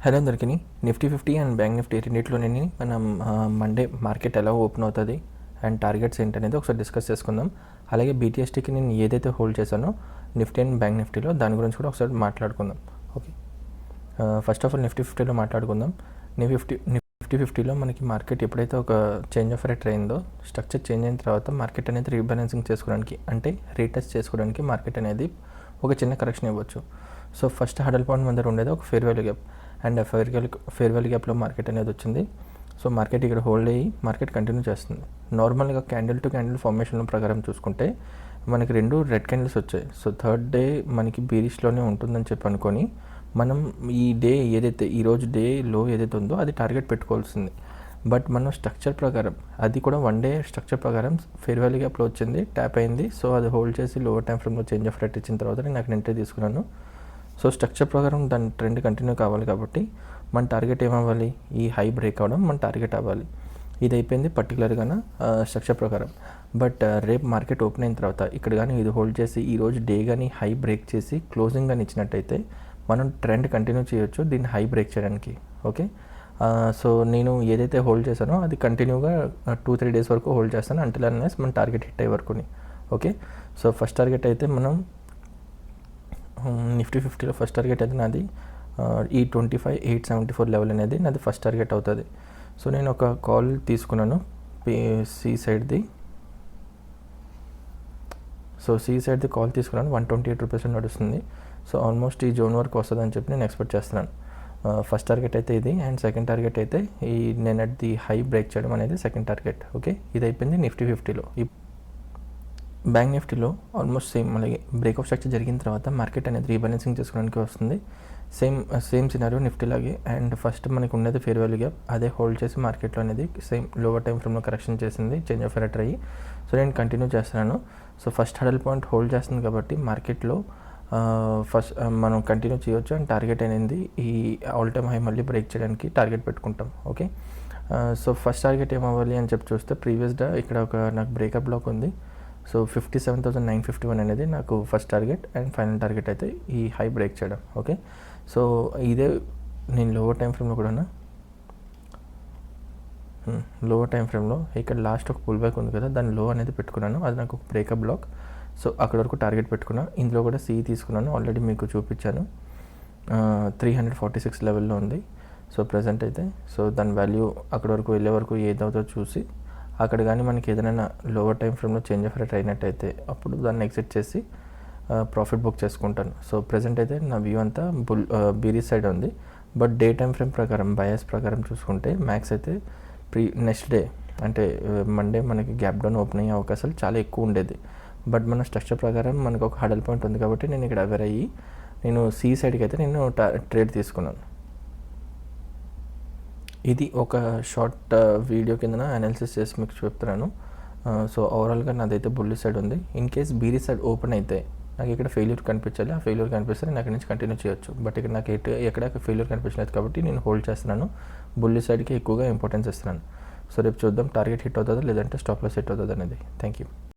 Hello అందరికీ. Nifty 50 and bank Nifty రెండిట్లోనే మనం Monday market ఎలా ఓపెన్ అవుతుంది అండ్ టార్గెట్స్ ఏంటనేది ఒకసారి డిస్కస్ చేసుకుందాం. అలాగే బీటీఎస్టీకి నేను ఏదైతే హోల్డ్ చేశానో నిఫ్టీ అండ్ బ్యాంక్ నిఫ్టీలో దాని గురించి కూడా ఒకసారి మాట్లాడుకుందాం. Okay, first of all Nifty 50లో మాట్లాడుకుందాం. నిఫ్టీ 50లో మనకి మార్కెట్ ఎప్పుడైతే ఒక చేంజ్ ఆఫ్ రేట్ అయిందో, స్ట్రక్చర్ చేంజ్ అయిన తర్వాత మార్కెట్ అనేది రీబ్యాలెన్సింగ్ చేసుకోవడానికి, అంటే రీటెస్ట్ చేసుకోవడానికి మార్కెట్ అనేది ఒక చిన్న కరెక్షన్ ఇవ్వచ్చు. సో ఫస్ట్ హడల్ పాయింట్ మన దగ్గర ఉండేది ఒక fair value gap, and fair value గ్యాప్లో మార్కెట్ అనేది వచ్చింది. సో మార్కెట్ ఇక్కడ హోల్డ్ అయ్యి మార్కెట్ కంటిన్యూ చేస్తుంది. నార్మల్గా క్యాండిల్ టు క్యాండిల్ ఫార్మేషన్ ప్రకారం చూసుకుంటే మనకి రెండు రెడ్ క్యాండిల్స్ వచ్చాయి. సో థర్డ్ డే మనకి బీరిష్లోనే ఉంటుందని చెప్పి అనుకొని మనం ఈ డే ఏదైతే ఈరోజు డే లో ఏదైతే ఉందో అది టార్గెట్ పెట్టుకోవాల్సింది. బట్ మనం స్ట్రక్చర్ ప్రకారం, అది కూడా వన్ డే స్ట్రక్చర్ ప్రకారం ఫేర్ వాల్యూ గ్యాప్లో వచ్చింది, ట్యాప్ అయింది. సో అది హోల్డ్ చేసి లోవర్ టైం ఫ్రేమ్లో చేంజ్ ఆఫ్ రేట్ ఇచ్చిన తర్వాత నేను ఎంట్రీ తీసుకున్నాను. సో స్ట్రక్చర్ ప్రకారం దాని ట్రెండ్ కంటిన్యూ కావాలి కాబట్టి మన టార్గెట్ ఏమవ్వాలి, ఈ హై బ్రేక్ అవ్వడం మన టార్గెట్ అవ్వాలి. ఇది అయిపోయింది పర్టికులర్గా స్ట్రక్చర్ ప్రకారం. బట్ రేపు మార్కెట్ ఓపెన్ అయిన తర్వాత ఇక్కడ కానీ ఇది హోల్డ్ చేసి ఈరోజు డే కానీ హై బ్రేక్ చేసి క్లోజింగ్ కానీ ఇచ్చినట్టయితే మనం ట్రెండ్ కంటిన్యూ చేయొచ్చు దీన్ని హై బ్రేక్ చేయడానికి. ఓకే, సో నేను ఏదైతే హోల్డ్ చేశానో అది కంటిన్యూగా 2-3 డేస్ వరకు హోల్డ్ చేస్తాను అంటిల్ అన్లెస్ మన టార్గెట్ హిట్ అయ్యే వరకుని. ఓకే, సో ఫస్ట్ టార్గెట్ అయితే మనం నిఫ్టీ 50లో ఫస్ట్ టార్గెట్ అయితే నాది ఈ 25,874 లెవెల్ అనేది నాది ఫస్ట్ టార్గెట్ అవుతుంది. సో నేను ఒక కాల్ తీసుకున్నాను సి సైడ్ది. సో సి సైడ్ది కాల్ తీసుకున్నాను, 128 రూపీస్ నడుస్తుంది. సో ఆల్మోస్ట్ ఈ జోన్ వరకు వస్తుందని చెప్పి నేను ఎక్స్పెక్ట్ చేస్తున్నాను. ఫస్ట్ టార్గెట్ అయితే ఇది, అండ్ సెకండ్ టార్గెట్ అయితే ఈ నేను అది హై బ్రేక్ చేయడం అనేది సెకండ్ టార్గెట్. ఓకే, ఇది అయిపోయింది నిఫ్టీ 50లో. బ్యాంక్ నిఫ్టీలో ఆల్మోస్ట్ సేమ్, అలాగే బ్రేక్అవుట్ స్ట్రక్చర్ జరిగిన తర్వాత మార్కెట్ అనేది రీబ్యాలెన్సింగ్ చేసుకోవడానికి వస్తుంది. సేమ్ సినారియో నిఫ్టీలాగే. అండ్ ఫస్ట్ మనకు ఉండేది ఫేర్ వాల్యూ గ్యాప్, అదే హోల్డ్ చేసి మార్కెట్లో అనేది సేమ్ లోవర్ టైం ఫ్రేమ్లో కరెక్షన్ చేసింది, చేంజ్ ఆఫ్ రేట్ అయ్యి. సో నేను కంటిన్యూ చేస్తున్నాను. So first hurdle point hold చేస్తుంది కాబట్టి మార్కెట్లో ఫస్ట్ మనం కంటిన్యూ చేయొచ్చు. అండ్ టార్గెట్ అనేది ఈ ఆల్ టైమ్ హై మళ్ళీ బ్రేక్ చేయడానికి టార్గెట్ పెట్టుకుంటాం. ఓకే, సో ఫస్ట్ టార్గెట్ ఏమవ్వాలి అని చెప్పి చూస్తే ప్రీవియస్ డే ఇక్కడ ఒక నాకు బ్రేకప్ బ్లాక్ ఉంది. సో 57,951 అనేది నాకు first target, and final target అయితే ఈ హై బ్రేక్ చేయడం. ఓకే, సో ఇదే నేను లోవర్ టైం ఫ్రేమ్లో కూడా లోవర్ టైం ఫ్రేమ్లో ఇక్కడ లాస్ట్ ఒక పుల్ బ్యాక్ ఉంది కదా, దాని లో అనేది పెట్టుకున్నాను, అది నాకు ఒక బ్రేకప్ బ్లాక్. సో అక్కడ వరకు టార్గెట్ పెట్టుకున్నాను. ఇందులో కూడా సి తీసుకున్నాను, ఆల్రెడీ మీకు చూపించాను. 346 లెవెల్లో ఉంది. సో ప్రజెంట్ అయితే సో దాని వాల్యూ అక్కడ వరకు వెళ్ళే వరకు ఏదవుతుందో చూసి అక్కడ కానీ మనకి ఏదైనా లోవర్ టైం ఫ్రేమ్లో చేంజ్ ఆఫ్ రేట్ అయినట్టయితే అప్పుడు దాన్ని ఎగ్జిట్ చేసి ప్రాఫిట్ బుక్ చేసుకుంటాను. సో ప్రజెంట్ అయితే నా వ్యూ అంతా బీరీస్ సైడ్ ఉంది. బట్ డే టైం ఫ్రేమ్ ప్రకారం, బయాస్ ప్రకారం చూసుకుంటే మ్యాక్స్ అయితే నెక్స్ట్ డే అంటే మండే మనకి గ్యాప్ డౌన్ ఓపెన్ అయ్యే అవకాశాలు చాలా ఎక్కువ ఉండేది. బట్ మన స్ట్రక్చర్ ప్రకారం మనకు ఒక హడల్ పాయింట్ ఉంది కాబట్టి నేను ఇక్కడ అవేర్ అయ్యి నేను సి సైడ్కి అయితే నేను ట్రేడ్ తీసుకున్నాను. ఇది ఒక షార్ట్ వీడియో కింద అనాలిసిస్ చేసి మీకు చెప్తున్నాను. సో ఓవరాల్గా నాదైతే బుల్లి సైడ్ ఉంది. In case Beary side open అయితే నాకు ఇక్కడ ఫెయిల్యూర్ కనిపించాలి, ఆ ఫెయిల్యూర్ కనిపిస్తే నేను అక్కడి నుంచి కంటిన్యూ చేయొచ్చు. బట్ ఇక్కడ నాకు ఎక్కడ ఫెయిల్యూర్ కనిపించలేదు కాబట్టి నేను హోల్డ్ చేస్తున్నాను, బుల్లి సైడ్కి ఎక్కువగా ఇంపార్టెన్స్ ఇస్తున్నాను. సో రేపు చూద్దాం టార్గెట్ హిట్ అవుతుందో లేదంటే స్టాప్ లాస్ హిట్ అవుతుంది అనేది. Thank you.